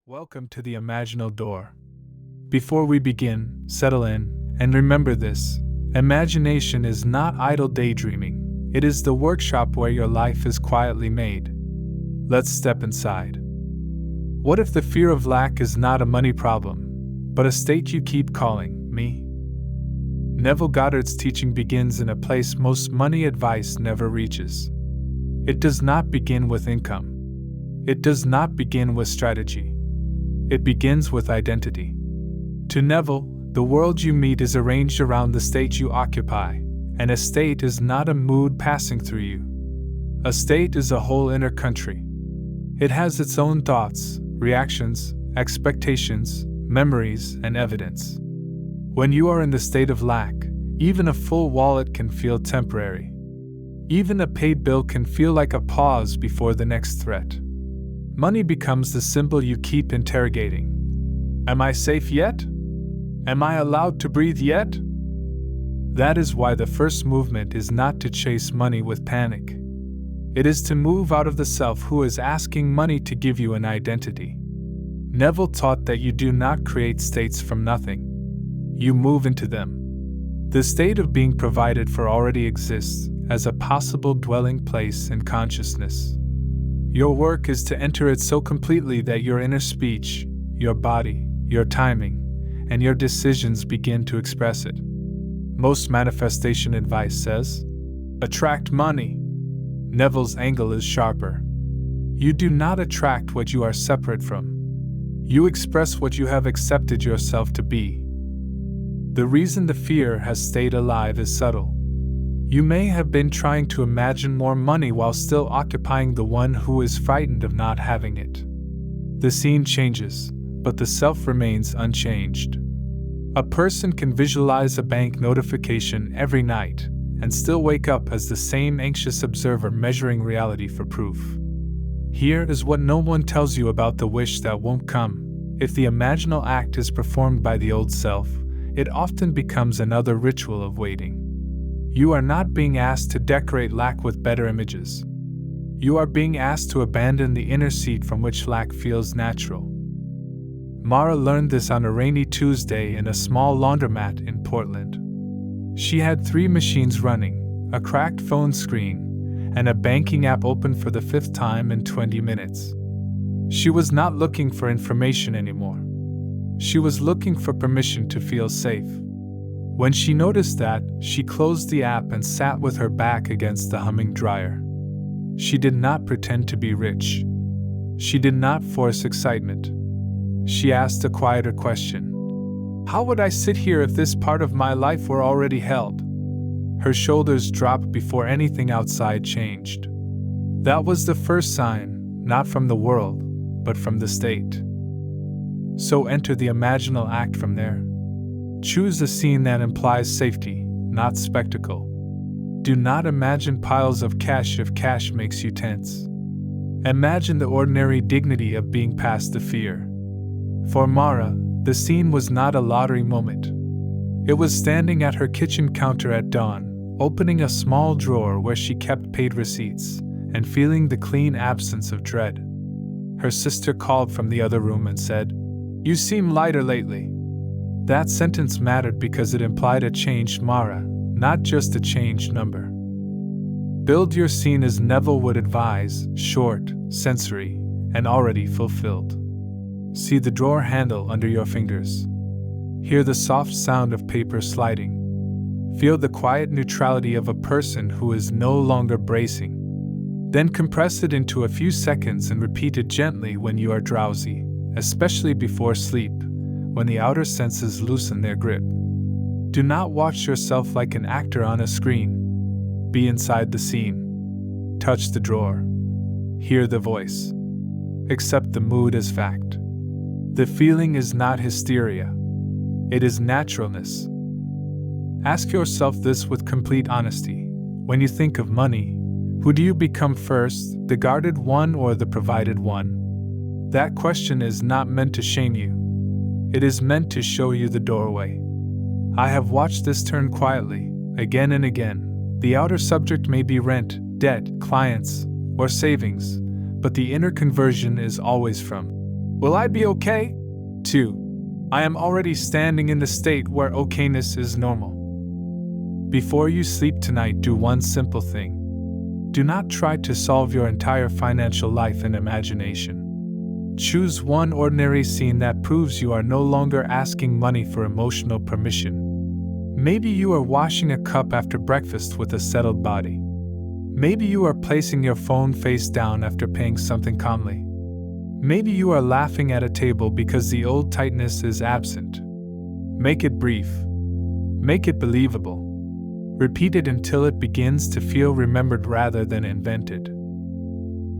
Welcome to the Imaginal door. Before we begin, settle in, and remember this: imagination is not idle daydreaming, it is the workshop where your life is quietly made. Let's step inside. What if the fear of lack is not a money problem, but a state you keep calling me? Neville Goddard's teaching begins in a place most money advice never reaches. It does not begin with income. It does not begin with strategy. It begins with identity. To Neville, the world you meet is arranged around the state you occupy, and a state is not a mood passing through you. A state is a whole inner country. It has its own thoughts, reactions, expectations, memories, and evidence. When you are in the state of lack, even a full wallet can feel temporary. Even a paid bill can feel like a pause before the next threat. Money becomes the symbol you keep interrogating. Am I safe yet? Am I allowed to breathe yet? That is why the first movement is not to chase money with panic. It is to move out of the self who is asking money to give you an identity. Neville taught that you do not create states from nothing. You move into them. The state of being provided for already exists as a possible dwelling place in consciousness. Your work is to enter it so completely that your inner speech, your body, your timing, and your decisions begin to express it. Most manifestation advice says, attract money. Neville's angle is sharper. You do not attract what you are separate from. You express what you have accepted yourself to be. The reason the fear has stayed alive is subtle. You may have been trying to imagine more money while still occupying the one who is frightened of not having it. The scene changes, but the self remains unchanged. A person can visualize a bank notification every night and still wake up as the same anxious observer measuring reality for proof. Here is what no one tells you about the wish that won't come. If the imaginal act is performed by the old self, it often becomes another ritual of waiting. You are not being asked to decorate lack with better images. You are being asked to abandon the inner seat from which lack feels natural. Mara learned this on a rainy Tuesday in a small laundromat in Portland. She had 3 machines running, a cracked phone screen, and a banking app open for the 5th time in 20 minutes. She was not looking for information anymore. She was looking for permission to feel safe. When she noticed that, she closed the app and sat with her back against the humming dryer. She did not pretend to be rich. She did not force excitement. She asked a quieter question. How would I sit here if this part of my life were already held? Her shoulders dropped before anything outside changed. That was the first sign, not from the world, but from the state. So enter the imaginal act from there. Choose a scene that implies safety, not spectacle. Do not imagine piles of cash if cash makes you tense. Imagine the ordinary dignity of being past the fear. For Mara, the scene was not a lottery moment. It was standing at her kitchen counter at dawn, opening a small drawer where she kept paid receipts, and feeling the clean absence of dread. Her sister called from the other room and said, "You seem lighter lately." That sentence mattered because it implied a changed Mara, not just a changed number. Build your scene as Neville would advise, short, sensory, and already fulfilled. See the drawer handle under your fingers. Hear the soft sound of paper sliding. Feel the quiet neutrality of a person who is no longer bracing. Then compress it into a few seconds and repeat it gently when you are drowsy, especially before sleep, when the outer senses loosen their grip. Do not watch yourself like an actor on a screen. Be inside the scene. Touch the drawer. Hear the voice. Accept the mood as fact. The feeling is not hysteria. It is naturalness. Ask yourself this with complete honesty. When you think of money, who do you become first, the guarded one or the provided one? That question is not meant to shame you. It is meant to show you the doorway. I have watched this turn quietly, again and again. The outer subject may be rent, debt, clients, or savings, but the inner conversion is always from Will I be okay? 2. I am already standing in the state where okayness is normal. Before you sleep tonight, do one simple thing. Do not try to solve your entire financial life in imagination. Choose one ordinary scene that proves you are no longer asking money for emotional permission. Maybe you are washing a cup after breakfast with a settled body. Maybe you are placing your phone face down after paying something calmly. Maybe you are laughing at a table because the old tightness is absent. Make it brief. Make it believable. Repeat it until it begins to feel remembered rather than invented.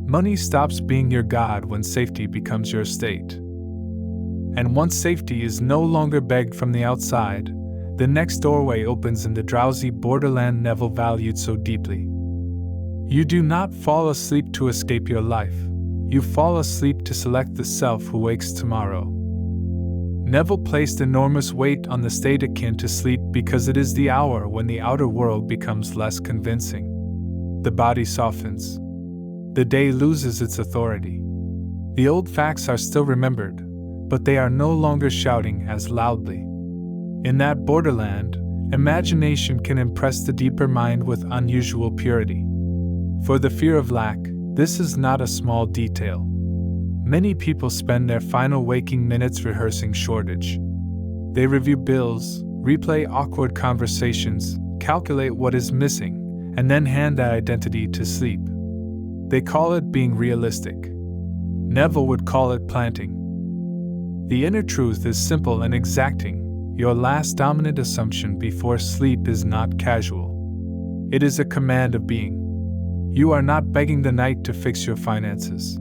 Money stops being your god when safety becomes your state. And once safety is no longer begged from the outside, the next doorway opens in the drowsy borderland Neville valued so deeply. You do not fall asleep to escape your life. You fall asleep to select the self who wakes tomorrow. Neville placed enormous weight on the state akin to sleep because it is the hour when the outer world becomes less convincing. The body softens. The day loses its authority. The old facts are still remembered, but they are no longer shouting as loudly. In that borderland, imagination can impress the deeper mind with unusual purity. For the fear of lack, this is not a small detail. Many people spend their final waking minutes rehearsing shortage. They review bills, replay awkward conversations, calculate what is missing, and then hand that identity to sleep. They call it being realistic. Neville would call it planting. The inner truth is simple and exacting. Your last dominant assumption before sleep is not casual. It is a command of being. You are not begging the night to fix your finances.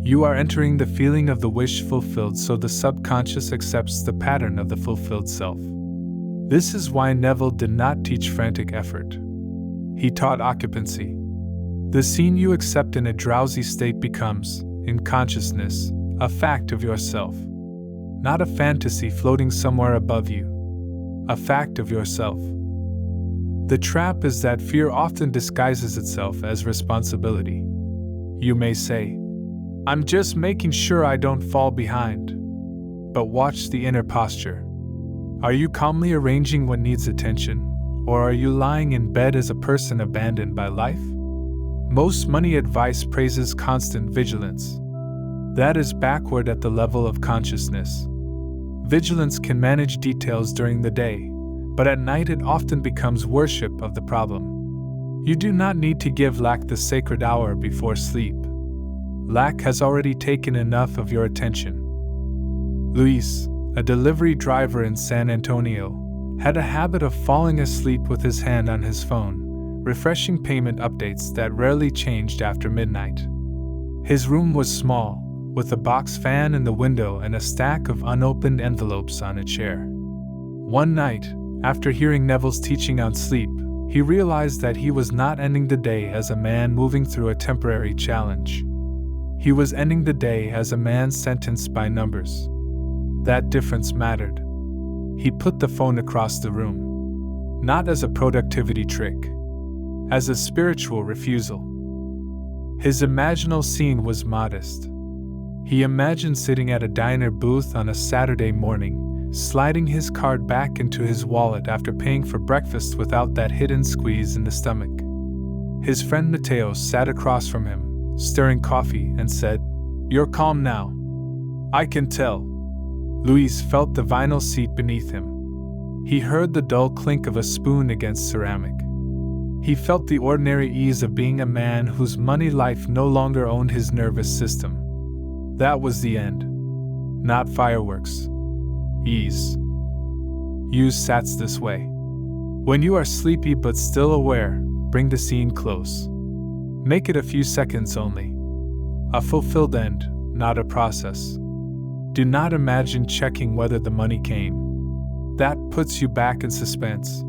You are entering the feeling of the wish fulfilled so the subconscious accepts the pattern of the fulfilled self. This is why Neville did not teach frantic effort. He taught occupancy. The scene you accept in a drowsy state becomes, in consciousness, a fact of yourself. Not a fantasy floating somewhere above you. A fact of yourself. The trap is that fear often disguises itself as responsibility. You may say, "I'm just making sure I don't fall behind." But watch the inner posture. Are you calmly arranging what needs attention, or are you lying in bed as a person abandoned by life? Most money advice praises constant vigilance. That is backward at the level of consciousness. Vigilance can manage details during the day, but at night it often becomes worship of the problem. You do not need to give lack the sacred hour before sleep. Lack has already taken enough of your attention. Luis, a delivery driver in San Antonio, had a habit of falling asleep with his hand on his phone, refreshing payment updates that rarely changed after midnight. His room was small, with a box fan in the window and a stack of unopened envelopes on a chair. One night, after hearing Neville's teaching on sleep, he realized that he was not ending the day as a man moving through a temporary challenge. He was ending the day as a man sentenced by numbers. That difference mattered. He put the phone across the room. Not as a productivity trick. As a spiritual refusal. His imaginal scene was modest. He imagined sitting at a diner booth on a Saturday morning, sliding his card back into his wallet after paying for breakfast without that hidden squeeze in the stomach. His friend Mateo sat across from him, stirring coffee, and said, "You're calm now. I can tell." Luis felt the vinyl seat beneath him. He heard the dull clink of a spoon against ceramic. He felt the ordinary ease of being a man whose money life no longer owned his nervous system. That was the end. Not fireworks. Ease. Use sats this way. When you are sleepy but still aware, bring the scene close. Make it a few seconds only. A fulfilled end, not a process. Do not imagine checking whether the money came. That puts you back in suspense.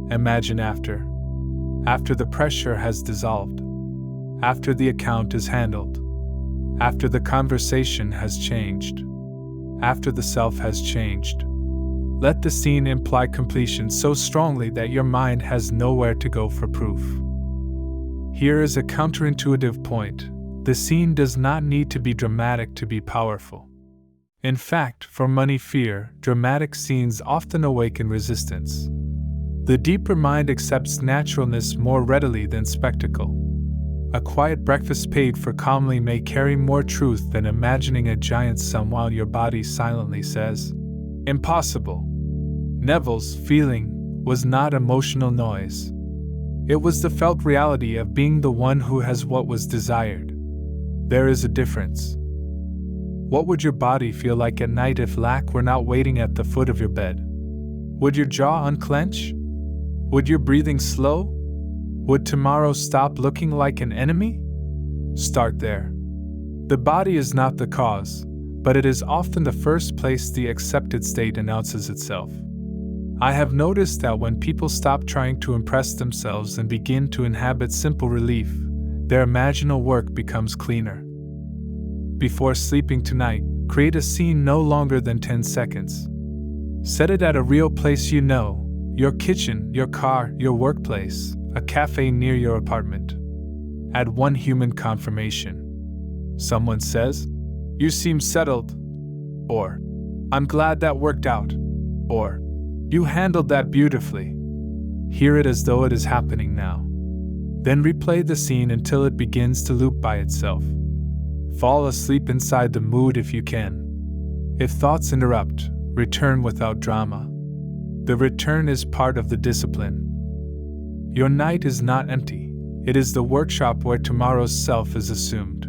Imagine after. After the pressure has dissolved. After the account is handled. After the conversation has changed. After the self has changed. Let the scene imply completion so strongly that your mind has nowhere to go for proof. Here is a counterintuitive point. The scene does not need to be dramatic to be powerful. In fact, for money fear, dramatic scenes often awaken resistance. The deeper mind accepts naturalness more readily than spectacle. A quiet breakfast paid for calmly may carry more truth than imagining a giant sum while your body silently says, "Impossible." Neville's feeling was not emotional noise. It was the felt reality of being the one who has what was desired. There is a difference. What would your body feel like at night if lack were not waiting at the foot of your bed? Would your jaw unclench? Would your breathing slow? Would tomorrow stop looking like an enemy? Start there. The body is not the cause, but it is often the first place the accepted state announces itself. I have noticed that when people stop trying to impress themselves and begin to inhabit simple relief, their imaginal work becomes cleaner. Before sleeping tonight, create a scene no longer than 10 seconds. Set it at a real place you know, your kitchen, your car, your workplace, a cafe near your apartment. Add one human confirmation. Someone says, "You seem settled," or "I'm glad that worked out," or "You handled that beautifully." Hear it as though it is happening now. Then replay the scene until it begins to loop by itself. Fall asleep inside the mood if you can. If thoughts interrupt, return without drama. The return is part of the discipline. Your night is not empty, it is the workshop where tomorrow's self is assumed.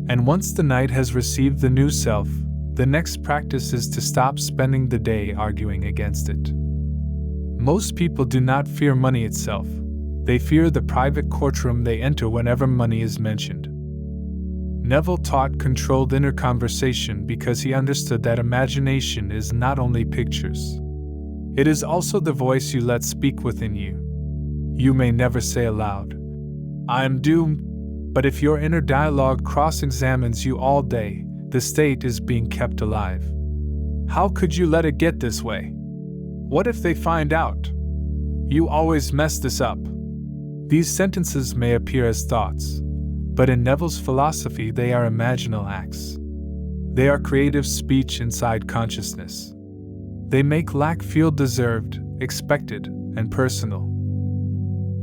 And once the night has received the new self, the next practice is to stop spending the day arguing against it. Most people do not fear money itself, they fear the private courtroom they enter whenever money is mentioned. Neville taught controlled inner conversation because he understood that imagination is not only pictures. It is also the voice you let speak within you. You may never say aloud, "I am doomed," but if your inner dialogue cross-examines you all day, the state is being kept alive. How could you let it get this way? What if they find out? You always mess this up. These sentences may appear as thoughts, but in Neville's philosophy they are imaginal acts. They are creative speech inside consciousness. They make lack feel deserved, expected, and personal.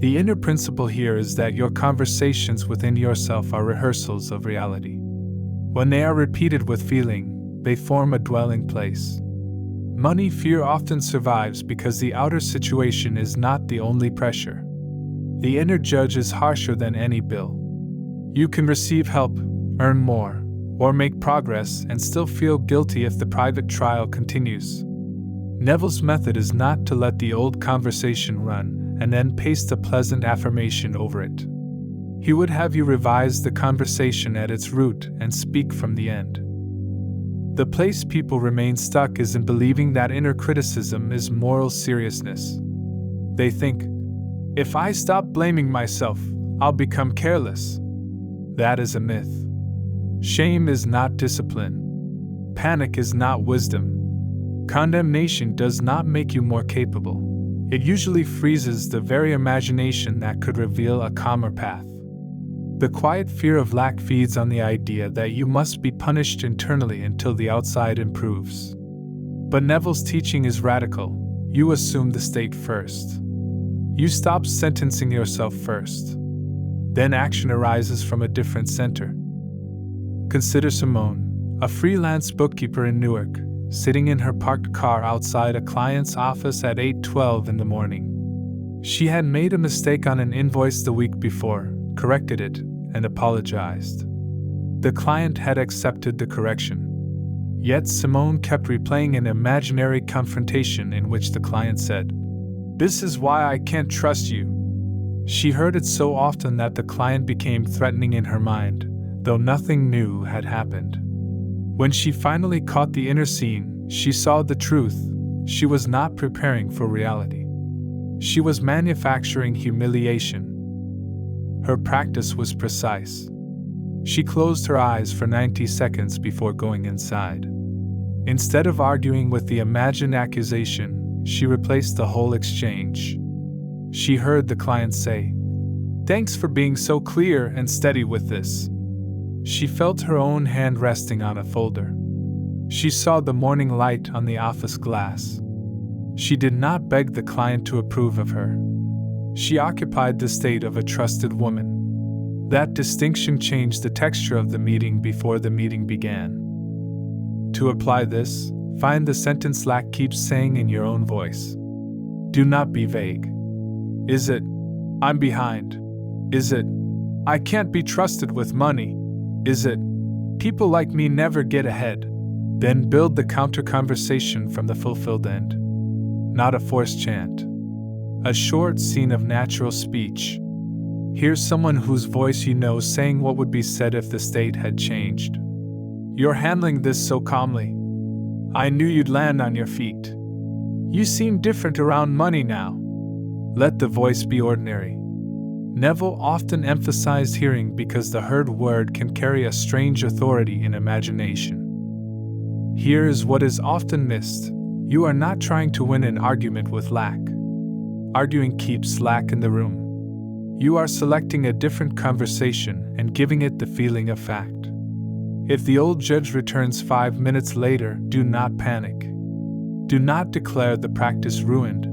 The inner principle here is that your conversations within yourself are rehearsals of reality. When they are repeated with feeling, they form a dwelling place. Money fear often survives because the outer situation is not the only pressure. The inner judge is harsher than any bill. You can receive help, earn more, or make progress and still feel guilty if the private trial continues. Neville's method is not to let the old conversation run and then paste a pleasant affirmation over it. He would have you revise the conversation at its root and speak from the end. The place people remain stuck is in believing that inner criticism is moral seriousness. They think, "If I stop blaming myself, I'll become careless." That is a myth. Shame is not discipline. Panic is not wisdom. Condemnation does not make you more capable. It usually freezes the very imagination that could reveal a calmer path. The quiet fear of lack feeds on the idea that you must be punished internally until the outside improves. But Neville's teaching is radical. You assume the state first. You stop sentencing yourself first. Then action arises from a different center. Consider Simone, a freelance bookkeeper in Newark, sitting in her parked car outside a client's office at 8:12 in the morning. She had made a mistake on an invoice the week before, corrected it, and apologized. The client had accepted the correction. Yet Simone kept replaying an imaginary confrontation in which the client said, "This is why I can't trust you." She heard it so often that the client became threatening in her mind, though nothing new had happened. When she finally caught the inner scene, she saw the truth. She was not preparing for reality. She was manufacturing humiliation. Her practice was precise. She closed her eyes for 90 seconds before going inside. Instead of arguing with the imagined accusation, she replaced the whole exchange. She heard the client say, "Thanks for being so clear and steady with this. She felt her own hand resting on a folder. She saw the morning light on the office glass. She did not beg the client to approve of her. She occupied the state of a trusted woman. That distinction changed the texture of the meeting before the meeting began. To apply this, find the sentence Lack keeps saying in your own voice. Do not be vague. Is it, I'm behind? Is it, I can't be trusted with money? Is it, people like me never get ahead? Then build the counter-conversation from the fulfilled end. Not a forced chant. A short scene of natural speech. Here's someone whose voice you know saying what would be said if the state had changed. You're handling this so calmly. I knew you'd land on your feet. You seem different around money now. Let the voice be ordinary. Neville often emphasized hearing because the heard word can carry a strange authority in imagination. Here is what is often missed. You are not trying to win an argument with Lack. Arguing keeps Lack in the room. You are selecting a different conversation and giving it the feeling of fact. If the old judge returns 5 minutes later, do not panic. Do not declare the practice ruined.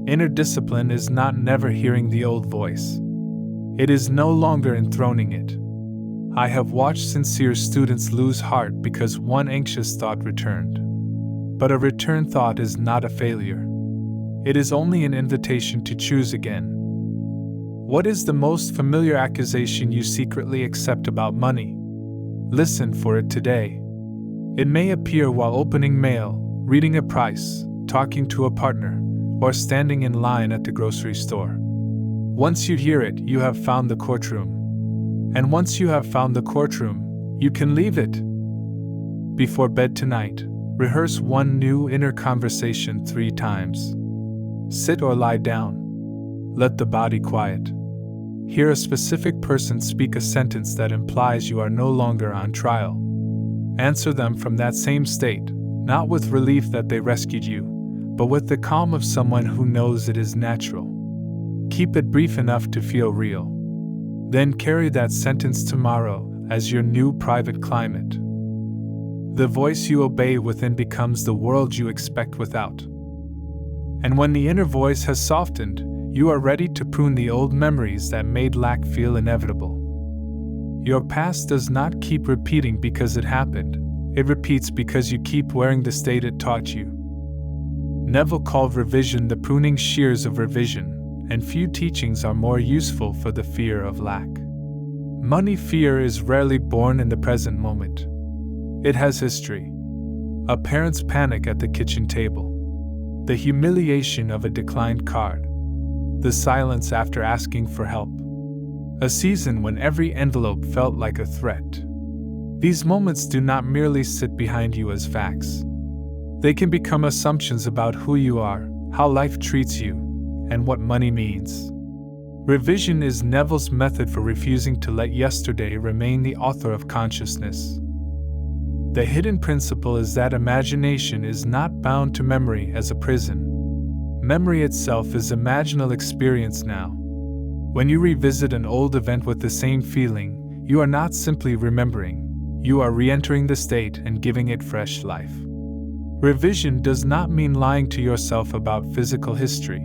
Inner discipline is not never hearing the old voice. It is no longer enthroning it. I have watched sincere students lose heart because one anxious thought returned. But a return thought is not a failure. It is only an invitation to choose again. What is the most familiar accusation you secretly accept about money? Listen for it today. It may appear while opening mail, reading a price, talking to a partner, or standing in line at the grocery store. Once you hear it, you have found the courtroom. And once you have found the courtroom, you can leave it. Before bed tonight, rehearse one new inner conversation 3 times. Sit or lie down. Let the body quiet. Hear a specific person speak a sentence that implies you are no longer on trial. Answer them from that same state, not with relief that they rescued you, but with the calm of someone who knows it is natural. Keep it brief enough to feel real. Then carry that sentence tomorrow as your new private climate. The voice you obey within becomes the world you expect without. And when the inner voice has softened, you are ready to prune the old memories that made Lack feel inevitable. Your past does not keep repeating because it happened. It repeats because you keep wearing the state it taught you. Neville called revision the pruning shears of revision, and few teachings are more useful for the fear of lack. Money fear is rarely born in the present moment. It has history. A parent's panic at the kitchen table. The humiliation of a declined card. The silence after asking for help. A season when every envelope felt like a threat. These moments do not merely sit behind you as facts. They can become assumptions about who you are, how life treats you, and what money means. Revision is Neville's method for refusing to let yesterday remain the author of consciousness. The hidden principle is that imagination is not bound to memory as a prison. Memory itself is imaginal experience now. When you revisit an old event with the same feeling, you are not simply remembering, you are re-entering the state and giving it fresh life. Revision does not mean lying to yourself about physical history.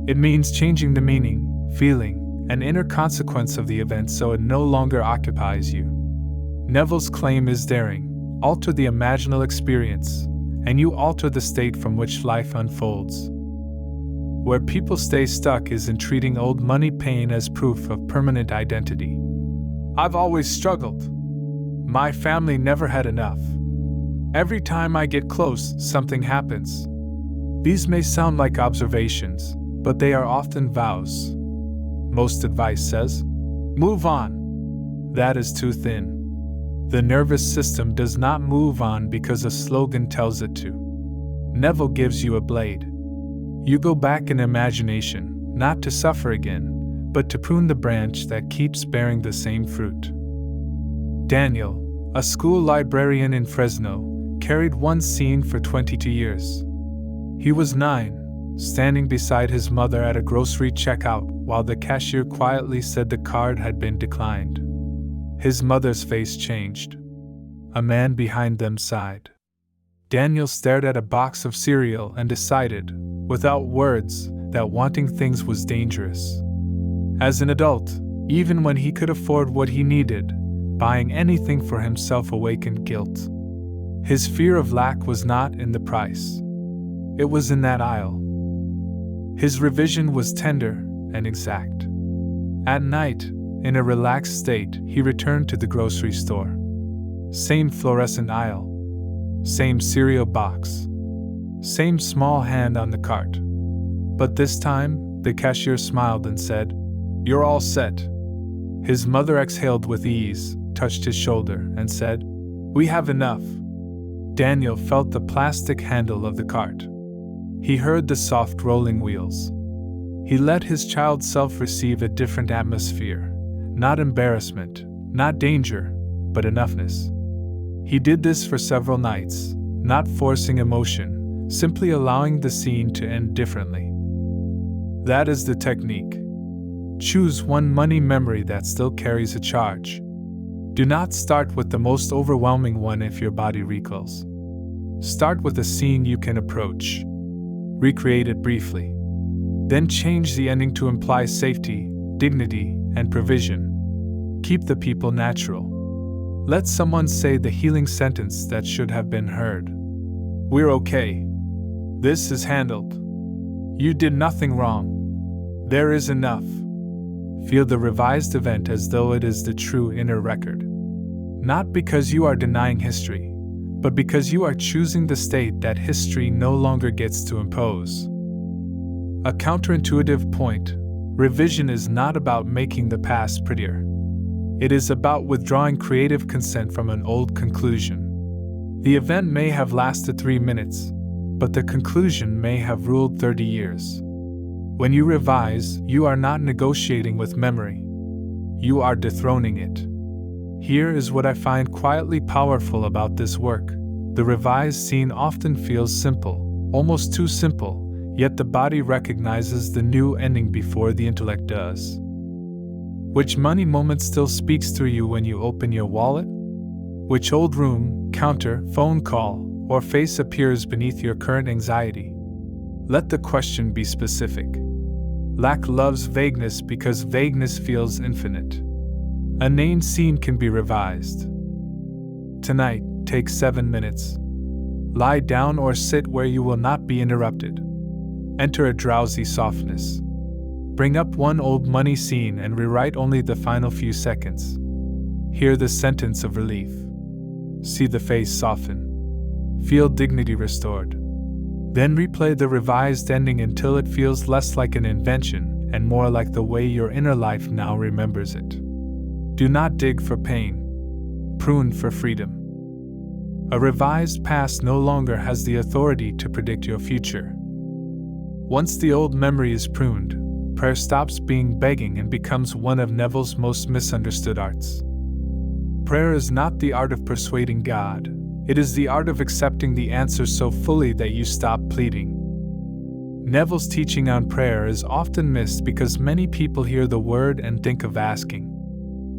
It means changing the meaning, feeling, and inner consequence of the event so it no longer occupies you. Neville's claim is daring. Alter the imaginal experience, and you alter the state from which life unfolds. Where people stay stuck is in treating old money pain as proof of permanent identity. I've always struggled. My family never had enough. Every time I get close, something happens. These may sound like observations, but they are often vows. Most advice says, move on. That is too thin. The nervous system does not move on because a slogan tells it to. Neville gives you a blade. You go back in imagination, not to suffer again, but to prune the branch that keeps bearing the same fruit. Daniel, a school librarian in Fresno, carried one scene for 22 years. He was 9, standing beside his mother at a grocery checkout while the cashier quietly said the card had been declined. His mother's face changed. A man behind them sighed. Daniel stared at a box of cereal and decided, without words, that wanting things was dangerous. As an adult, even when he could afford what he needed, buying anything for himself awakened guilt. His fear of lack was not in the price. It was in that aisle. His revision was tender and exact. At night, in a relaxed state, he returned to the grocery store. Same fluorescent aisle. Same cereal box. Same small hand on the cart. But this time, the cashier smiled and said, "You're all set." His mother exhaled with ease, touched his shoulder, and said, "We have enough." Daniel felt the plastic handle of the cart. He heard the soft rolling wheels. He let his child self receive a different atmosphere. Not embarrassment, not danger, but enoughness. He did this for several nights, not forcing emotion, simply allowing the scene to end differently. That is the technique. Choose one money memory that still carries a charge. Do not start with the most overwhelming one if your body recoils. Start with a scene you can approach. Recreate it briefly. Then change the ending to imply safety, dignity, and provision. Keep the people natural. Let someone say the healing sentence that should have been heard. "We're okay. This is handled. You did nothing wrong. There is enough." Feel the revised event as though it is the true inner record. Not because you are denying history, but because you are choosing the state that history no longer gets to impose. A counterintuitive point: revision is not about making the past prettier. It is about withdrawing creative consent from an old conclusion. The event may have lasted 3 minutes, but the conclusion may have ruled 30 years. When you revise, you are not negotiating with memory. You are dethroning it. Here is what I find quietly powerful about this work. The revised scene often feels simple, almost too simple, yet the body recognizes the new ending before the intellect does. Which money moment still speaks through you when you open your wallet? Which old room, counter, phone call, or face appears beneath your current anxiety? Let the question be specific. Lack loves vagueness because vagueness feels infinite. A named scene can be revised. Tonight, take 7 minutes. Lie down or sit where you will not be interrupted. Enter a drowsy softness. Bring up one old money scene and rewrite only the final few seconds. Hear the sentence of relief. See the face soften. Feel dignity restored. Then replay the revised ending until it feels less like an invention and more like the way your inner life now remembers it. Do not dig for pain. Prune for freedom. A revised past no longer has the authority to predict your future. Once the old memory is pruned, prayer stops being begging and becomes one of Neville's most misunderstood arts. Prayer is not the art of persuading God. It is the art of accepting the answer so fully that you stop pleading. Neville's teaching on prayer is often missed because many people hear the word and think of asking.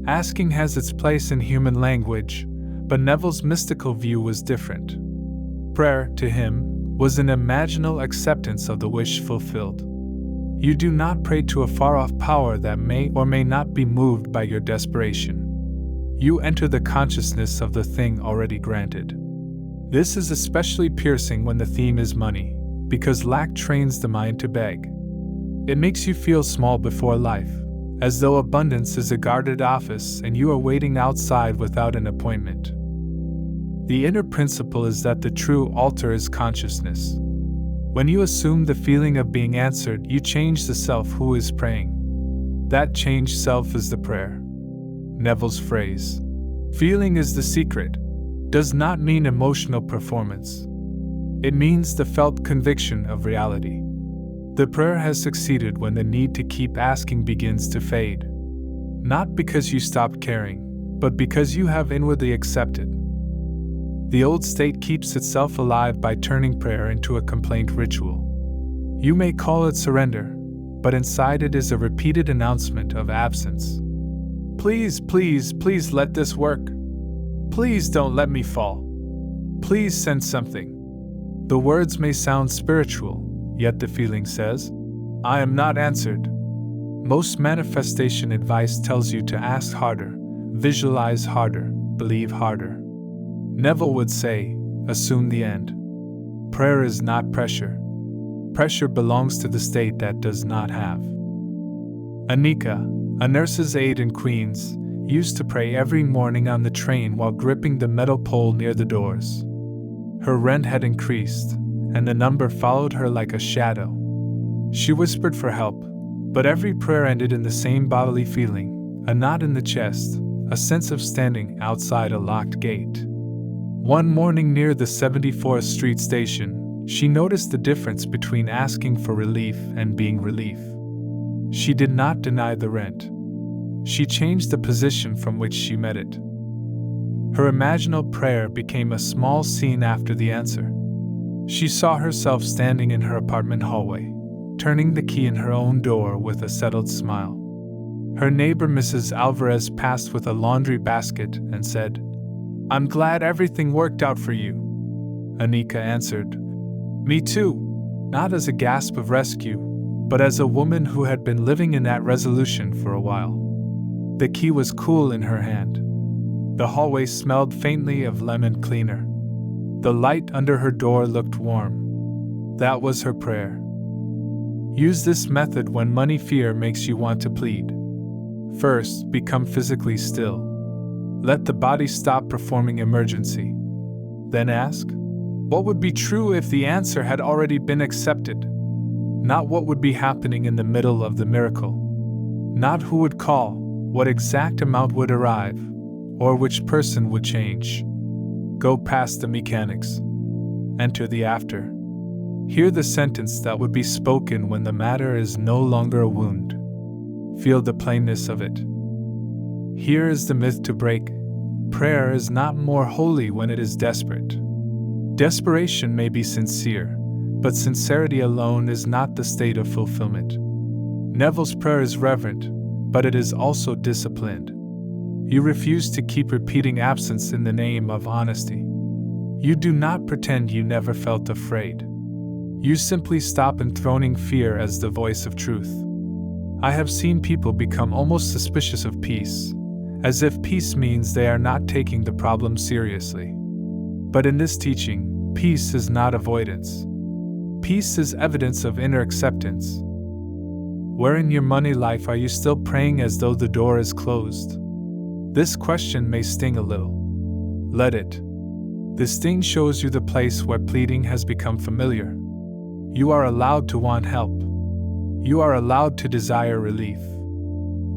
Asking has its place in human language, but Neville's mystical view was different. Prayer, to him, was an imaginal acceptance of the wish fulfilled. You do not pray to a far-off power that may or may not be moved by your desperation. You enter the consciousness of the thing already granted. This is especially piercing when the theme is money, because lack trains the mind to beg. It makes you feel small before life, as though abundance is a guarded office and you are waiting outside without an appointment. The inner principle is that the true altar is consciousness. When you assume the feeling of being answered, you change the self who is praying. That changed self is the prayer. Neville's phrase, "Feeling is the secret," does not mean emotional performance. It means the felt conviction of reality. The prayer has succeeded when the need to keep asking begins to fade. Not because you stopped caring, but because you have inwardly accepted. The old state keeps itself alive by turning prayer into a complaint ritual. You may call it surrender, but inside it is a repeated announcement of absence. Please, please, please let this work. Please don't let me fall. Please send something. The words may sound spiritual, yet the feeling says, I am not answered. Most manifestation advice tells you to ask harder, visualize harder, believe harder. Neville would say, assume the end. Prayer is not pressure. Pressure belongs to the state that does not have. Anika, a nurse's aide in Queens, used to pray every morning on the train while gripping the metal pole near the doors. Her rent had increased, and the number followed her like a shadow. She whispered for help, but every prayer ended in the same bodily feeling, a knot in the chest, a sense of standing outside a locked gate. One morning near the 74th Street station, she noticed the difference between asking for relief and being relief. She did not deny the rent. She changed the position from which she met it. Her imaginal prayer became a small scene after the answer. She saw herself standing in her apartment hallway, turning the key in her own door with a settled smile. Her neighbor Mrs. Alvarez passed with a laundry basket and said, I'm glad everything worked out for you. Anika answered, Me too, not as a gasp of rescue, but as a woman who had been living in that resolution for a while. The key was cool in her hand. The hallway smelled faintly of lemon cleaner. The light under her door looked warm. That was her prayer. Use this method when money fear makes you want to plead. First, become physically still. Let the body stop performing emergency. Then ask, what would be true if the answer had already been accepted? Not what would be happening in the middle of the miracle. Not who would call, what exact amount would arrive, or which person would change. Go past the mechanics. Enter the after. Hear the sentence that would be spoken when the matter is no longer a wound. Feel the plainness of it. Here is the myth to break. Prayer is not more holy when it is desperate. Desperation may be sincere, but sincerity alone is not the state of fulfillment. Neville's prayer is reverent, but it is also disciplined. You refuse to keep repeating absence in the name of honesty. You do not pretend you never felt afraid. You simply stop enthroning fear as the voice of truth. I have seen people become almost suspicious of peace, as if peace means they are not taking the problem seriously. But in this teaching, peace is not avoidance. Peace is evidence of inner acceptance. Where in your money life are you still praying as though the door is closed? This question may sting a little. Let it. The sting shows you the place where pleading has become familiar. You are allowed to want help. You are allowed to desire relief.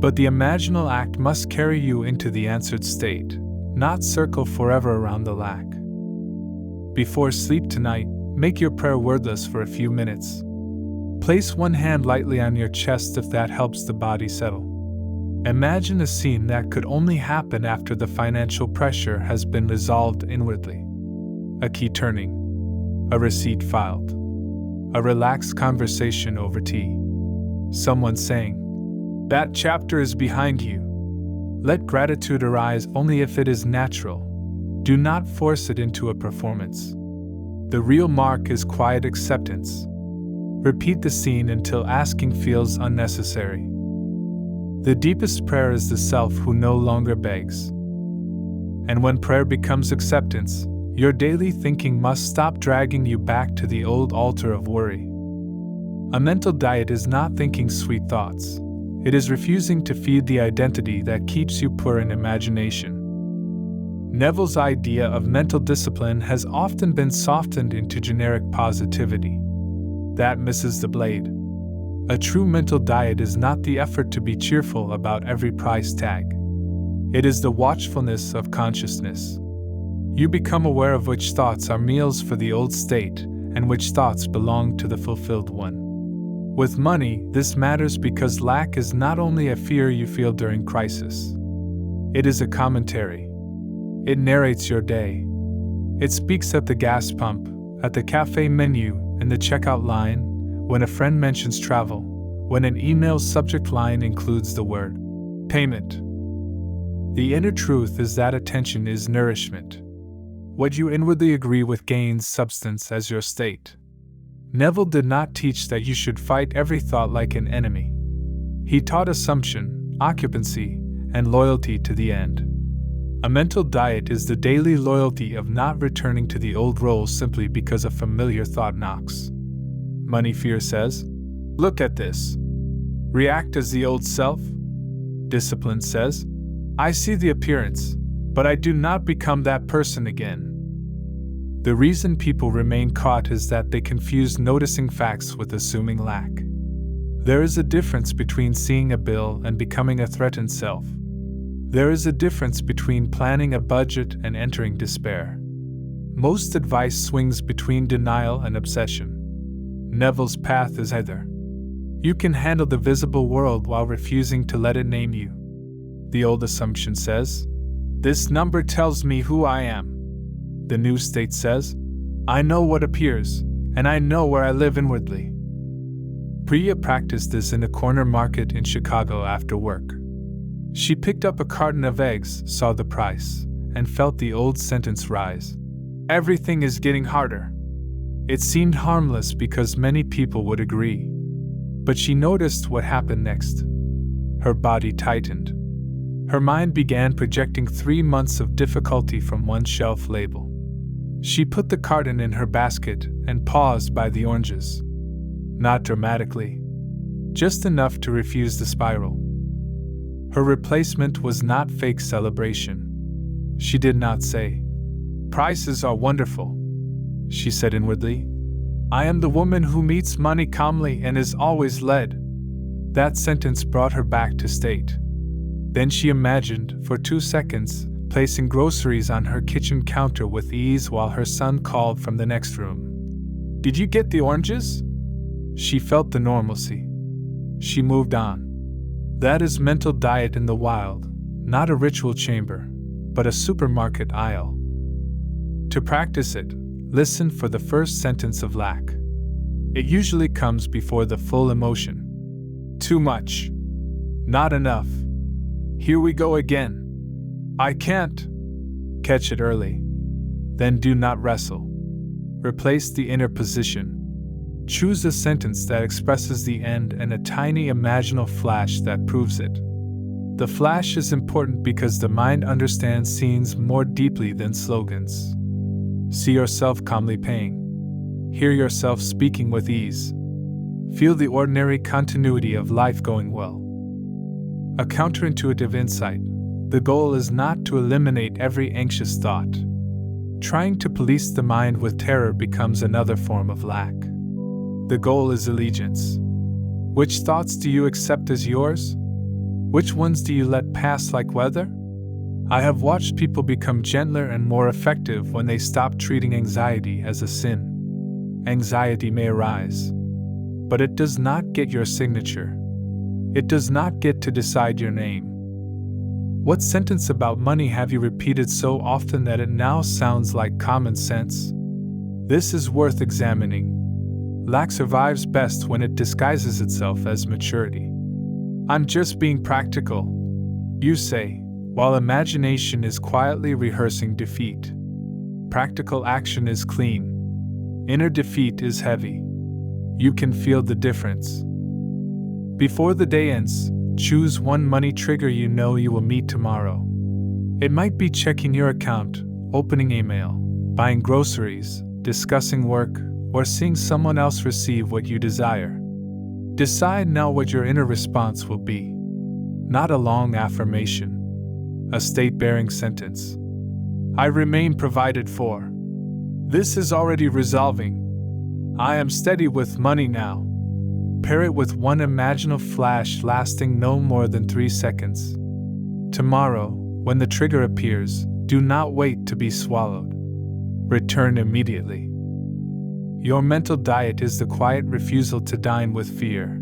But the imaginal act must carry you into the answered state, not circle forever around the lack. Before sleep tonight, make your prayer wordless for a few minutes. Place one hand lightly on your chest if that helps the body settle. Imagine a scene that could only happen after the financial pressure has been resolved inwardly. A key turning. A receipt filed. A relaxed conversation over tea. Someone saying, "That chapter is behind you." Let gratitude arise only if it is natural. Do not force it into a performance. The real mark is quiet acceptance. Repeat the scene until asking feels unnecessary. The deepest prayer is the self who no longer begs. And when prayer becomes acceptance, your daily thinking must stop dragging you back to the old altar of worry. A mental diet is not thinking sweet thoughts. It is refusing to feed the identity that keeps you poor in imagination. Neville's idea of mental discipline has often been softened into generic positivity. That misses the blade. A true mental diet is not the effort to be cheerful about every price tag. It is the watchfulness of consciousness. You become aware of which thoughts are meals for the old state and which thoughts belong to the fulfilled one. With money, this matters because lack is not only a fear you feel during crisis. It is a commentary. It narrates your day. It speaks at the gas pump, at the cafe menu, in the checkout line, when a friend mentions travel, when an email's subject line includes the word payment. The inner truth is that attention is nourishment. What you inwardly agree with gains substance as your state. Neville did not teach that you should fight every thought like an enemy. He taught assumption, occupancy, and loyalty to the end. A mental diet is the daily loyalty of not returning to the old roles simply because a familiar thought knocks. Money fear says, "Look at this." React as the old self. Discipline says, "I see the appearance, but I do not become that person again." The reason people remain caught is that they confuse noticing facts with assuming lack. There is a difference between seeing a bill and becoming a threatened self. There is a difference between planning a budget and entering despair. Most advice swings between denial and obsession. Neville's path is either. You can handle the visible world while refusing to let it name you. The old assumption says, "This number tells me who I am." The new state says, "I know what appears, and I know where I live inwardly." Priya practiced this in a corner market in Chicago after work. She picked up a carton of eggs, saw the price, and felt the old sentence rise. Everything is getting harder. It seemed harmless because many people would agree. But she noticed what happened next. Her body tightened. Her mind began projecting 3 months of difficulty from one shelf label. She put the carton in her basket and paused by the oranges. Not dramatically. Just enough to refuse the spiral. Her replacement was not fake celebration. She did not say, "Prices are wonderful." She said inwardly, "I am the woman who meets money calmly and is always led." That sentence brought her back to state. Then she imagined, for 2 seconds, placing groceries on her kitchen counter with ease while her son called from the next room. "Did you get the oranges?" She felt the normalcy. She moved on. That is mental diet in the wild, not a ritual chamber, but a supermarket aisle. To practice it, listen for the first sentence of lack. It usually comes before the full emotion. Too much. Not enough. Here we go again. I can't. Catch it early. Then do not wrestle. Replace the inner position. Choose a sentence that expresses the end and a tiny imaginal flash that proves it. The flash is important because the mind understands scenes more deeply than slogans. See yourself calmly paying. Hear yourself speaking with ease. Feel the ordinary continuity of life going well. A counterintuitive insight. The goal is not to eliminate every anxious thought. Trying to police the mind with terror becomes another form of lack. The goal is allegiance. Which thoughts do you accept as yours? Which ones do you let pass like weather? I have watched people become gentler and more effective when they stop treating anxiety as a sin. Anxiety may arise, but it does not get your signature. It does not get to decide your name. What sentence about money have you repeated so often that it now sounds like common sense? This is worth examining. Lack survives best when it disguises itself as maturity. I'm just being practical, you say, while imagination is quietly rehearsing defeat. Practical action is clean. Inner defeat is heavy. You can feel the difference. Before the day ends, choose one money trigger you know you will meet tomorrow. It might be checking your account, opening email, buying groceries, discussing work, or seeing someone else receive what you desire. Decide now what your inner response will be. Not a long affirmation. A state-bearing sentence. I remain provided for. This is already resolving. I am steady with money now. Pair it with one imaginal flash lasting no more than 3 seconds. Tomorrow, when the trigger appears, do not wait to be swallowed. Return immediately. Your mental diet is the quiet refusal to dine with fear.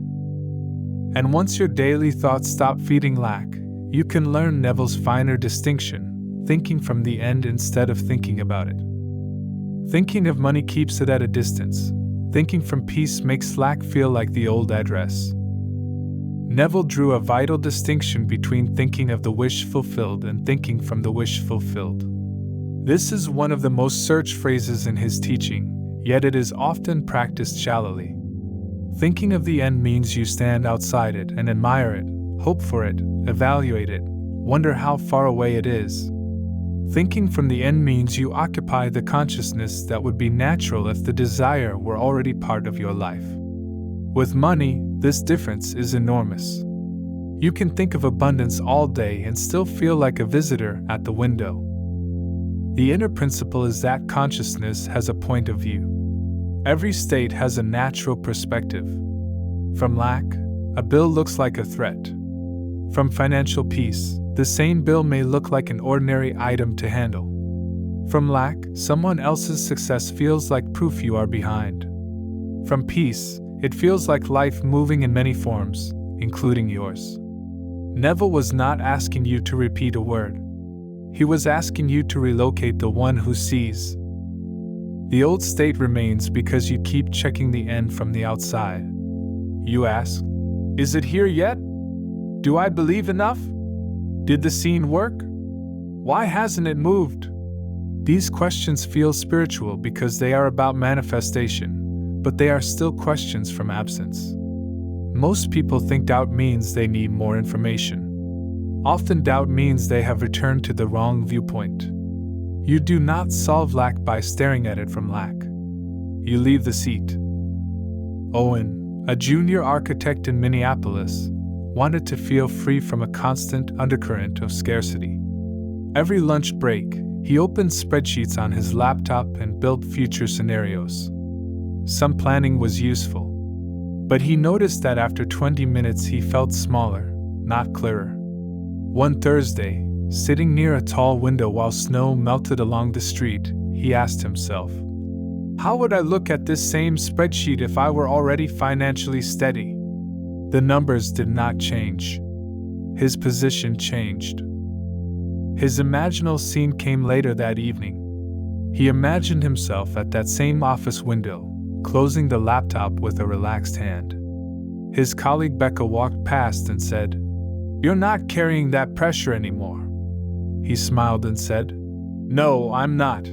And once your daily thoughts stop feeding lack, you can learn Neville's finer distinction, thinking from the end instead of thinking about it. Thinking of money keeps it at a distance. Thinking from peace makes lack feel like the old address. Neville drew a vital distinction between thinking of the wish fulfilled and thinking from the wish fulfilled. This is one of the most searched phrases in his teaching, yet it is often practiced shallowly. Thinking of the end means you stand outside it and admire it, hope for it, evaluate it, wonder how far away it is. Thinking from the end means you occupy the consciousness that would be natural if the desire were already part of your life. With money, this difference is enormous. You can think of abundance all day and still feel like a visitor at the window. The inner principle is that consciousness has a point of view. Every state has a natural perspective. From lack, a bill looks like a threat. From financial peace, the same bill may look like an ordinary item to handle. From lack, someone else's success feels like proof you are behind. From peace, it feels like life moving in many forms, including yours. Neville was not asking you to repeat a word. He was asking you to relocate the one who sees. The old state remains because you keep checking the end from the outside. You ask, is it here yet? Do I believe enough? Did the scene work? Why hasn't it moved? These questions feel spiritual because they are about manifestation, but they are still questions from absence. Most people think doubt means they need more information. Often doubt means they have returned to the wrong viewpoint. You do not solve lack by staring at it from lack. You leave the seat. Owen, a junior architect in Minneapolis, wanted to feel free from a constant undercurrent of scarcity. Every lunch break, he opened spreadsheets on his laptop and built future scenarios. Some planning was useful, but he noticed that after 20 minutes he felt smaller, not clearer. One Thursday, sitting near a tall window while snow melted along the street, he asked himself, how would I look at this same spreadsheet if I were already financially steady? The numbers did not change. His position changed. His imaginal scene came later that evening. He imagined himself at that same office window, closing the laptop with a relaxed hand. His colleague Becca walked past and said, "You're not carrying that pressure anymore." He smiled and said, "No, I'm not."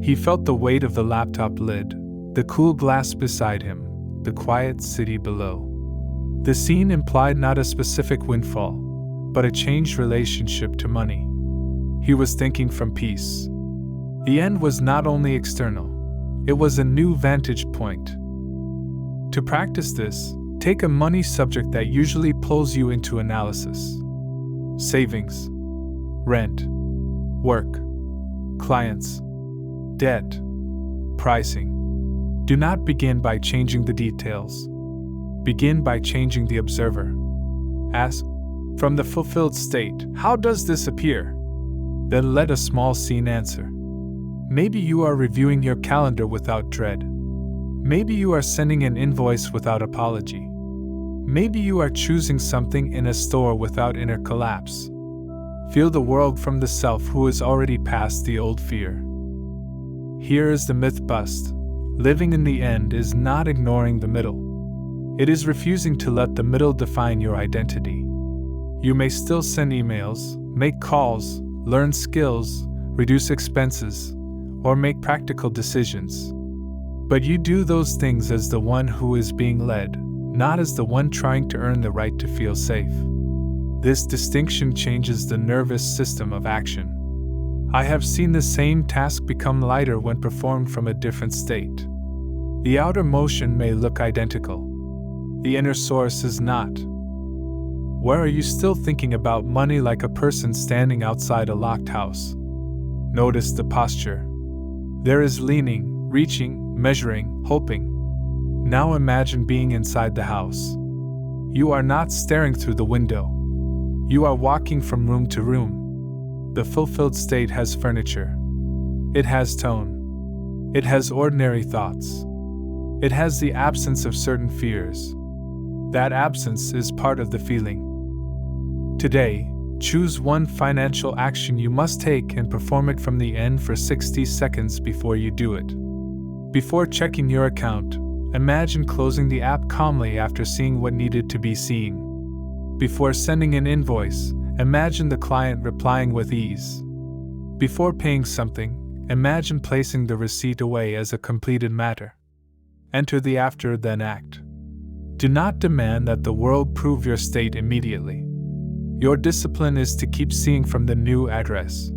He felt the weight of the laptop lid, the cool glass beside him, the quiet city below. The scene implied not a specific windfall, but a changed relationship to money. He was thinking from peace. The end was not only external, it was a new vantage point. To practice this, take a money subject that usually pulls you into analysis. Savings, rent, work, clients, debt, pricing. Do not begin by changing the details. Begin by changing the observer. Ask, from the fulfilled state, how does this appear? Then let a small scene answer. Maybe you are reviewing your calendar without dread. Maybe you are sending an invoice without apology. Maybe you are choosing something in a store without inner collapse. Feel the world from the self who is already past the old fear. Here is the myth bust. Living in the end is not ignoring the middle. It is refusing to let the middle define your identity. You may still send emails, make calls, learn skills, reduce expenses, or make practical decisions. But you do those things as the one who is being led, not as the one trying to earn the right to feel safe. This distinction changes the nervous system of action. I have seen the same task become lighter when performed from a different state. The outer motion may look identical. The inner source is not. Where are you still thinking about money like a person standing outside a locked house? Notice the posture. There is leaning, reaching, measuring, hoping. Now imagine being inside the house. You are not staring through the window. You are walking from room to room. The fulfilled state has furniture. It has tone. It has ordinary thoughts. It has the absence of certain fears. That absence is part of the feeling. Today, choose one financial action you must take and perform it from the end for 60 seconds before you do it. Before checking your account, imagine closing the app calmly after seeing what needed to be seen. Before sending an invoice, imagine the client replying with ease. Before paying something, imagine placing the receipt away as a completed matter. Enter the after-then act. Do not demand that the world prove your state immediately. Your discipline is to keep seeing from the new address.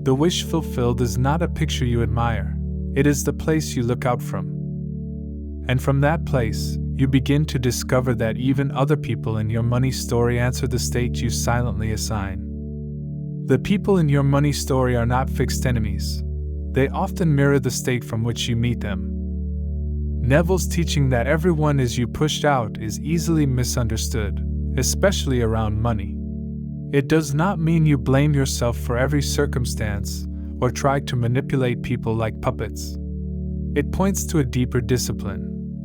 The wish fulfilled is not a picture you admire, it is the place you look out from. And from that place, you begin to discover that even other people in your money story answer the state you silently assign. The people in your money story are not fixed enemies. They often mirror the state from which you meet them. Neville's teaching that everyone is you pushed out is easily misunderstood, especially around money. It does not mean you blame yourself for every circumstance or try to manipulate people like puppets. It points to a deeper discipline.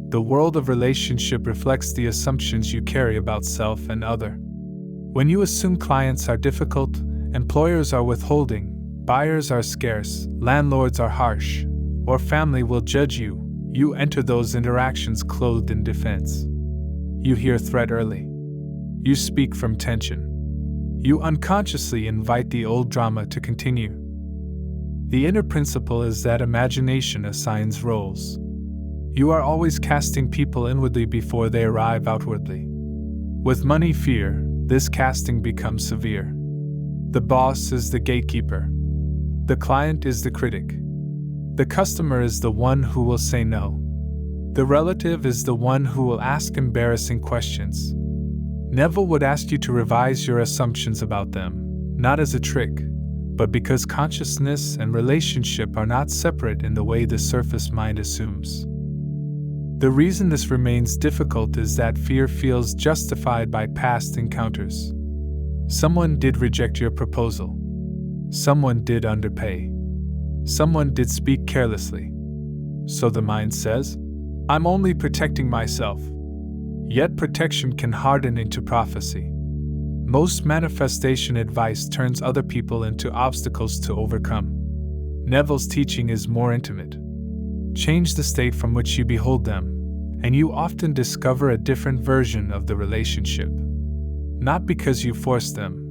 The world of relationship reflects the assumptions you carry about self and other. When you assume clients are difficult, employers are withholding, buyers are scarce, landlords are harsh, or family will judge you, you enter those interactions clothed in defense. You hear threat early. You speak from tension. You unconsciously invite the old drama to continue. The inner principle is that imagination assigns roles. You are always casting people inwardly before they arrive outwardly. With money fear, this casting becomes severe. The boss is the gatekeeper. The client is the critic. The customer is the one who will say no. The relative is the one who will ask embarrassing questions. Neville would ask you to revise your assumptions about them, not as a trick, but because consciousness and relationship are not separate in the way the surface mind assumes. The reason this remains difficult is that fear feels justified by past encounters. Someone did reject your proposal. Someone did underpay. Someone did speak carelessly. So the mind says, I'm only protecting myself. Yet protection can harden into prophecy. Most manifestation advice turns other people into obstacles to overcome. Neville's teaching is more intimate. Change the state from which you behold them, and you often discover a different version of the relationship. Not because you forced them,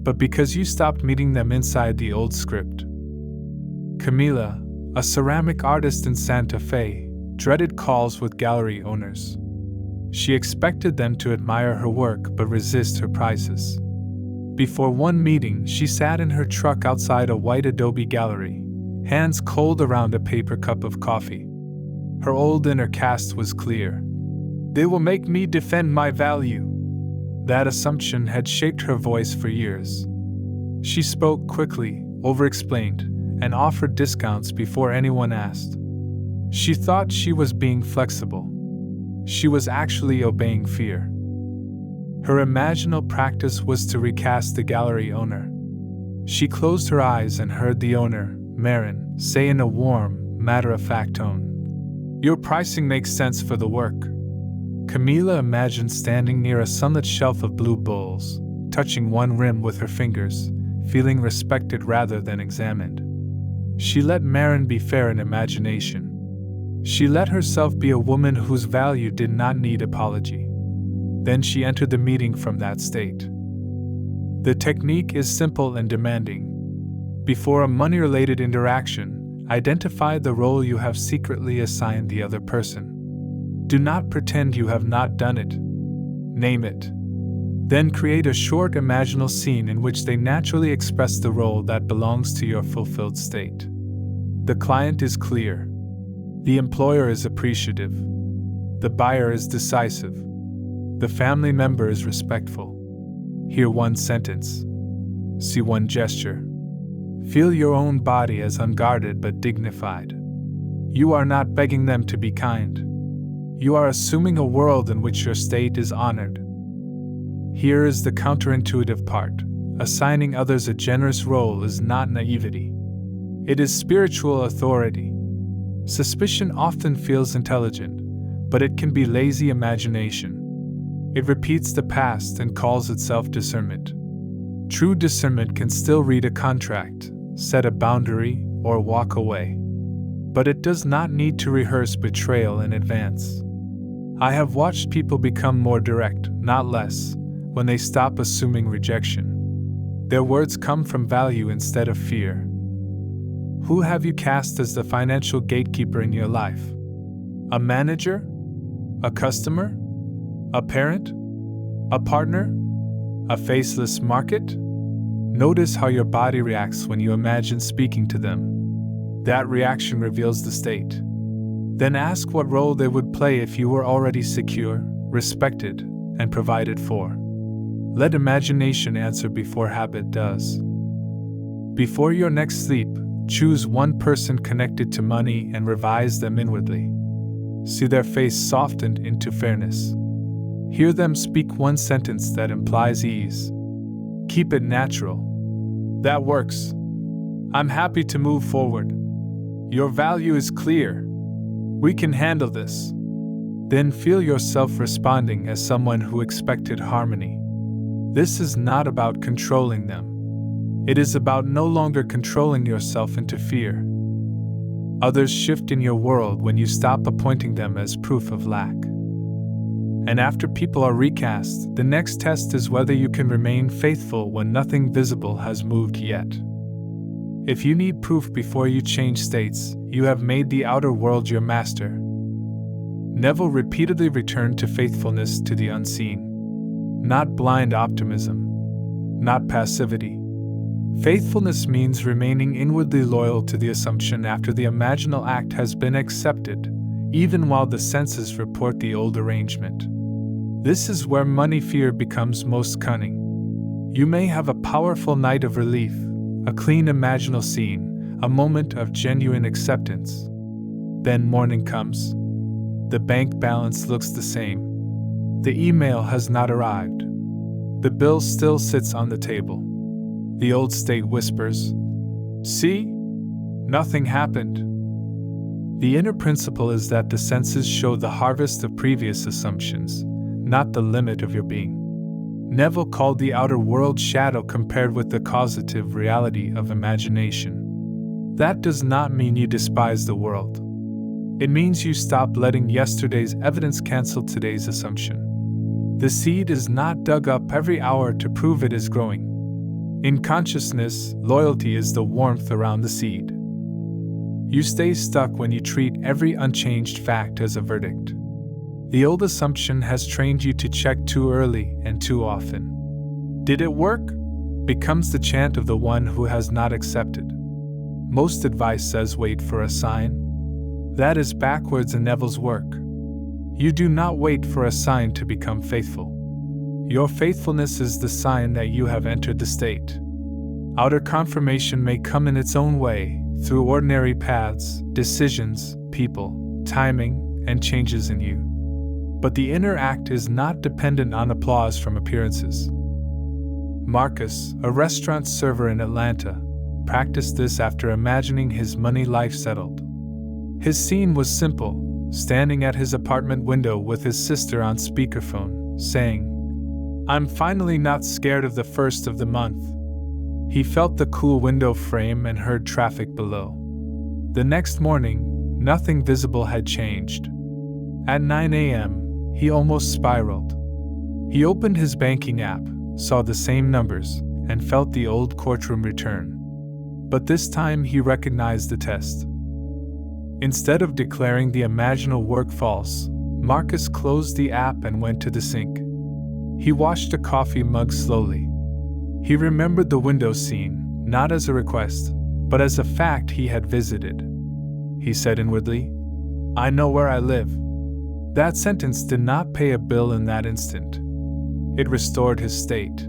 but because you stopped meeting them inside the old script. Camila, a ceramic artist in Santa Fe, dreaded calls with gallery owners. She expected them to admire her work but resist her prices. Before one meeting, she sat in her truck outside a white adobe gallery, hands cold around a paper cup of coffee. Her old inner cast was clear. They will make me defend my value. That assumption had shaped her voice for years. She spoke quickly, over-explained, and offered discounts before anyone asked. She thought she was being flexible. She was actually obeying fear. Her imaginal practice was to recast the gallery owner. She closed her eyes and heard the owner, Marin, say in a warm, matter-of-fact tone, "Your pricing makes sense for the work." Camila imagined standing near a sunlit shelf of blue bowls, touching one rim with her fingers, feeling respected rather than examined. She let Marin be fair in imagination. She let herself be a woman whose value did not need apology. Then she entered the meeting from that state. The technique is simple and demanding. Before a money-related interaction, identify the role you have secretly assigned the other person. Do not pretend you have not done it. Name it. Then create a short imaginal scene in which they naturally express the role that belongs to your fulfilled state. The client is clear. The employer is appreciative. The buyer is decisive. The family member is respectful. Hear one sentence. See one gesture. Feel your own body as unguarded but dignified. You are not begging them to be kind. You are assuming a world in which your state is honored. Here is the counterintuitive part. Assigning others a generous role is not naivety. It is spiritual authority. Suspicion often feels intelligent, but it can be lazy imagination. It repeats the past and calls itself discernment. True discernment can still read a contract, set a boundary, or walk away. But it does not need to rehearse betrayal in advance. I have watched people become more direct, not less, when they stop assuming rejection. Their words come from value instead of fear. Who have you cast as the financial gatekeeper in your life? A manager? A customer? A parent? A partner? A faceless market? Notice how your body reacts when you imagine speaking to them. That reaction reveals the state. Then ask what role they would play if you were already secure, respected, and provided for. Let imagination answer before habit does. Before your next sleep, choose one person connected to money and revise them inwardly. See their face softened into fairness. Hear them speak one sentence that implies ease. Keep it natural. That works. I'm happy to move forward. Your value is clear. We can handle this. Then feel yourself responding as someone who expected harmony. This is not about controlling them. It is about no longer controlling yourself into fear. Others shift in your world when you stop appointing them as proof of lack. And after people are recast, the next test is whether you can remain faithful when nothing visible has moved yet. If you need proof before you change states, you have made the outer world your master. Neville repeatedly returned to faithfulness to the unseen. Not blind optimism. Not passivity. Faithfulness means remaining inwardly loyal to the assumption after the imaginal act has been accepted, even while the senses report the old arrangement. This is where money fear becomes most cunning. You may have a powerful night of relief, a clean imaginal scene, a moment of genuine acceptance. Then morning comes. The bank balance looks the same. The email has not arrived. The bill still sits on the table. The old state whispers, "See? Nothing happened." The inner principle is that the senses show the harvest of previous assumptions, not the limit of your being. Neville called the outer world shadow compared with the causative reality of imagination. That does not mean you despise the world. It means you stop letting yesterday's evidence cancel today's assumption. The seed is not dug up every hour to prove it is growing. In consciousness, loyalty is the warmth around the seed. You stay stuck when you treat every unchanged fact as a verdict. The old assumption has trained you to check too early and too often. "Did it work?" becomes the chant of the one who has not accepted. Most advice says wait for a sign. That is backwards in Neville's work. You do not wait for a sign to become faithful. Your faithfulness is the sign that you have entered the state. Outer confirmation may come in its own way, through ordinary paths, decisions, people, timing, and changes in you. But the inner act is not dependent on applause from appearances. Marcus, a restaurant server in Atlanta, practiced this after imagining his money life settled. His scene was simple, standing at his apartment window with his sister on speakerphone, saying, "I'm finally not scared of the first of the month." He felt the cool window frame and heard traffic below. The next morning, nothing visible had changed. At 9 a.m., he almost spiraled. He opened his banking app, saw the same numbers, and felt the old courtroom return. But this time he recognized the test. Instead of declaring the imaginal work false, Marcus closed the app and went to the sink. He washed a coffee mug slowly. He remembered the window scene, not as a request, but as a fact he had visited. He said inwardly, "I know where I live." That sentence did not pay a bill in that instant. It restored his state.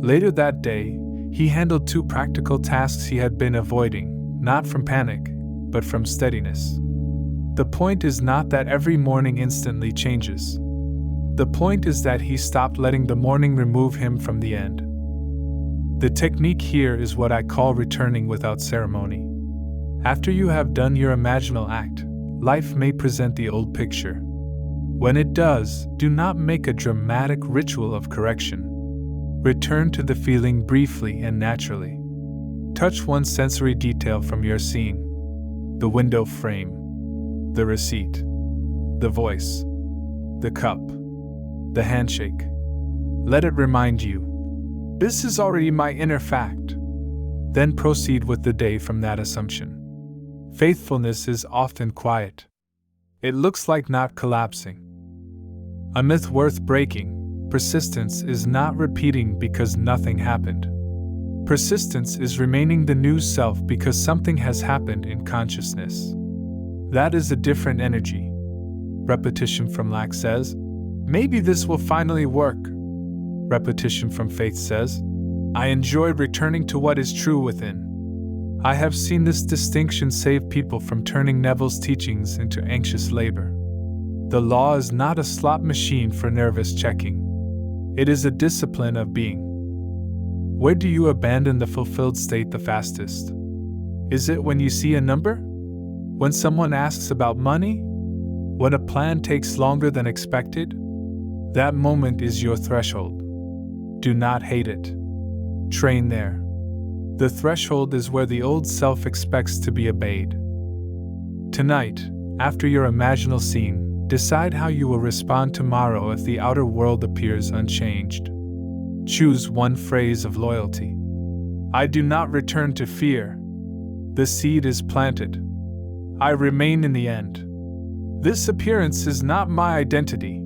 Later that day, he handled 2 practical tasks he had been avoiding, not from panic, but from steadiness. The point is not that every morning instantly changes. The point is that he stopped letting the morning remove him from the end. The technique here is what I call returning without ceremony. After you have done your imaginal act, life may present the old picture. When it does, do not make a dramatic ritual of correction. Return to the feeling briefly and naturally. Touch one sensory detail from your scene: the window frame, the receipt, the voice, the cup, the handshake. Let it remind you, this is already my inner fact. Then proceed with the day from that assumption. Faithfulness is often quiet. It looks like not collapsing. A myth worth breaking: persistence is not repeating because nothing happened. Persistence is remaining the new self because something has happened in consciousness. That is a different energy. Repetition from lack says, maybe this will finally work. Repetition from faith says, I enjoy returning to what is true within. I have seen this distinction save people from turning Neville's teachings into anxious labor. The law is not a slot machine for nervous checking. It is a discipline of being. Where do you abandon the fulfilled state the fastest? Is it when you see a number? When someone asks about money? When a plan takes longer than expected? That moment is your threshold. Do not hate it. Train there. The threshold is where the old self expects to be obeyed. Tonight, after your imaginal scene, decide how you will respond tomorrow if the outer world appears unchanged. Choose one phrase of loyalty. I do not return to fear. The seed is planted. I remain in the end. This appearance is not my identity.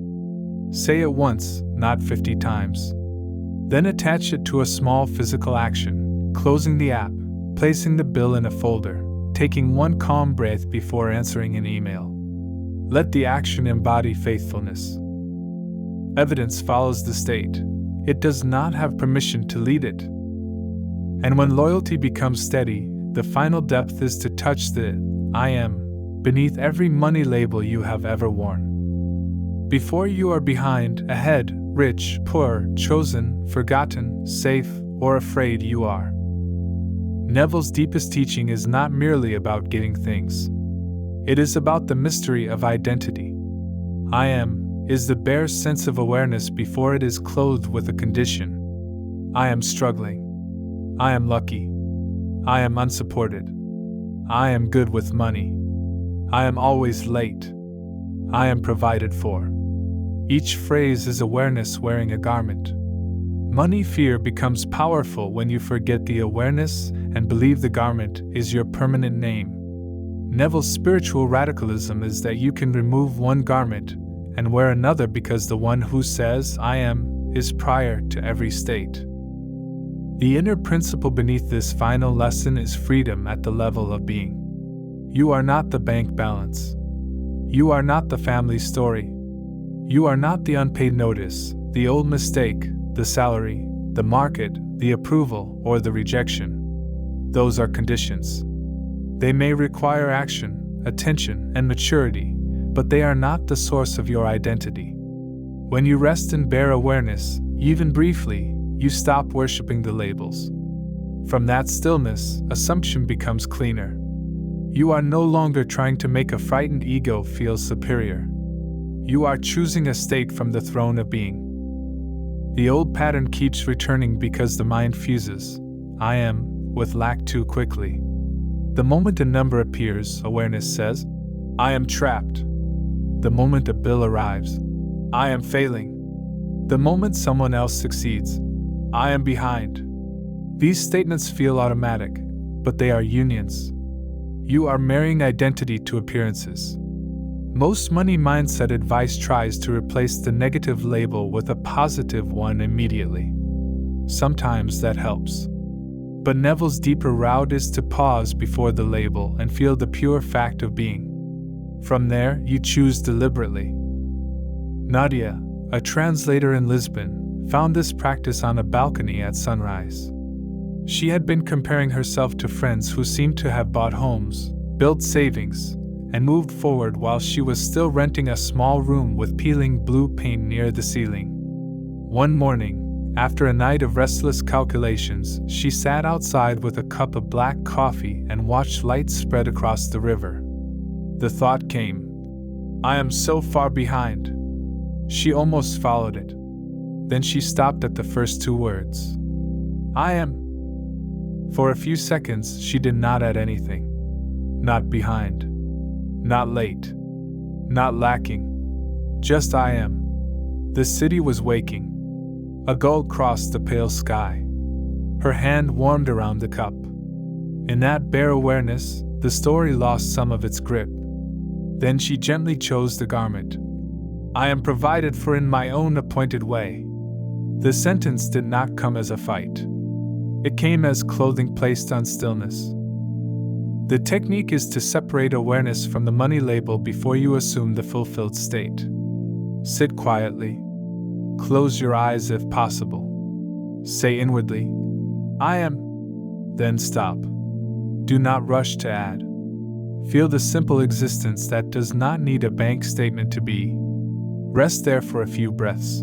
Say it once, not 50 times. Then attach it to a small physical action, closing the app, placing the bill in a folder, taking one calm breath before answering an email. Let the action embody faithfulness. Evidence follows the state. It does not have permission to lead it. And when loyalty becomes steady, the final depth is to touch the I am beneath every money label you have ever worn. Before you are behind, ahead, rich, poor, chosen, forgotten, safe, or afraid you are. Neville's deepest teaching is not merely about getting things. It is about the mystery of identity. I am is the bare sense of awareness before it is clothed with a condition. I am struggling. I am lucky. I am unsupported. I am good with money. I am always late. I am provided for. Each phrase is awareness wearing a garment. Money fear becomes powerful when you forget the awareness and believe the garment is your permanent name. Neville's spiritual radicalism is that you can remove one garment and wear another because the one who says, I am, is prior to every state. The inner principle beneath this final lesson is freedom at the level of being. You are not the bank balance. You are not the family story. You are not the unpaid notice, the old mistake, the salary, the market, the approval, or the rejection. Those are conditions. They may require action, attention, and maturity, but they are not the source of your identity. When you rest in bare awareness, even briefly, you stop worshiping the labels. From that stillness, assumption becomes cleaner. You are no longer trying to make a frightened ego feel superior. You are choosing a state from the throne of being. The old pattern keeps returning because the mind fuses, I am, with lack too quickly. The moment a number appears, awareness says, I am trapped. The moment a bill arrives, I am failing. The moment someone else succeeds, I am behind. These statements feel automatic, but they are unions. You are marrying identity to appearances. Most money mindset advice tries to replace the negative label with a positive one immediately. Sometimes that helps. But Neville's deeper route is to pause before the label and feel the pure fact of being. From there, you choose deliberately. Nadia, a translator in Lisbon, found this practice on a balcony at sunrise. She had been comparing herself to friends who seemed to have bought homes, built savings, and moved forward while she was still renting a small room with peeling blue paint near the ceiling. One morning, after a night of restless calculations, she sat outside with a cup of black coffee and watched light spread across the river. The thought came, I am so far behind. She almost followed it. Then she stopped at the first two words. I am. For a few seconds, she did not add anything. Not behind. Not late. Not lacking. Just I am. The city was waking. A gull crossed the pale sky. Her hand warmed around the cup. In that bare awareness, the story lost some of its grip. Then she gently chose the garment. I am provided for in my own appointed way. The sentence did not come as a fight. It came as clothing placed on stillness. The technique is to separate awareness from the money label before you assume the fulfilled state. Sit quietly. Close your eyes if possible. Say inwardly, I am. Then stop. Do not rush to add. Feel the simple existence that does not need a bank statement to be. Rest there for a few breaths.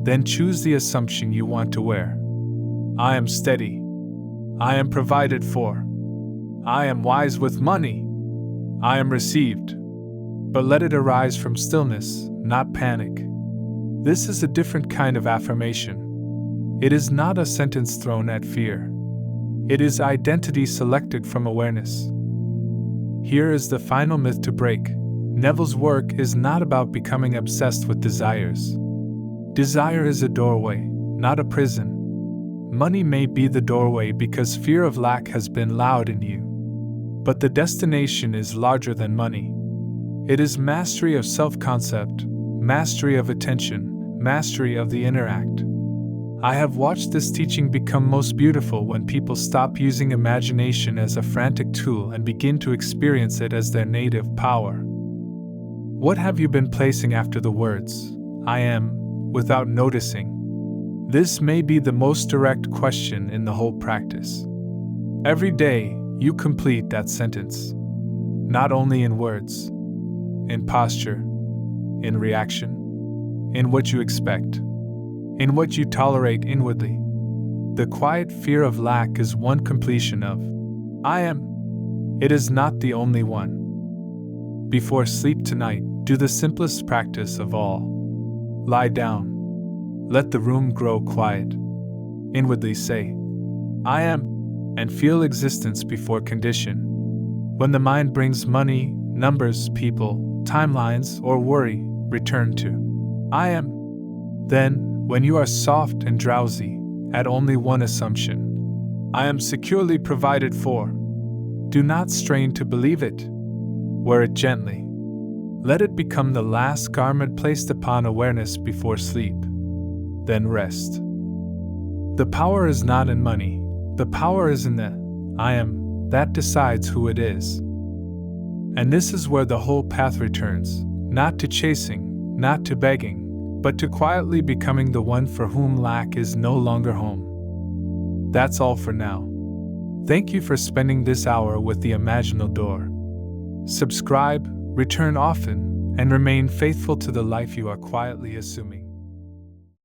Then choose the assumption you want to wear. I am steady. I am provided for. I am wise with money. I am received. But let it arise from stillness, not panic. This is a different kind of affirmation. It is not a sentence thrown at fear. It is identity selected from awareness. Here is the final myth to break. Neville's work is not about becoming obsessed with desires. Desire is a doorway, not a prison. Money may be the doorway because fear of lack has been loud in you. But the destination is larger than money. It is mastery of self-concept, mastery of attention, mastery of the inner act. I have watched this teaching become most beautiful when people stop using imagination as a frantic tool and begin to experience it as their native power. What have you been placing after the words, I am, without noticing? This may be the most direct question in the whole practice. Every day, you complete that sentence. Not only in words, in posture, in reaction, in what you expect, in what you tolerate inwardly. The quiet fear of lack is one completion of I am. It is not the only one. Before sleep tonight, do the simplest practice of all. Lie down. Let the room grow quiet. Inwardly say, I am, and feel existence before condition. When the mind brings money, numbers, people, timelines, or worry, return to I am. Then, when you are soft and drowsy, add only one assumption. I am securely provided for. Do not strain to believe it. Wear it gently. Let it become the last garment placed upon awareness before sleep. Then rest. The power is not in money. The power is in the I am that decides who it is. And this is where the whole path returns, not to chasing, not to begging, but to quietly becoming the one for whom lack is no longer home. That's all for now. Thank you for spending this hour with the Imaginal Door. Subscribe, return often, and remain faithful to the life you are quietly assuming.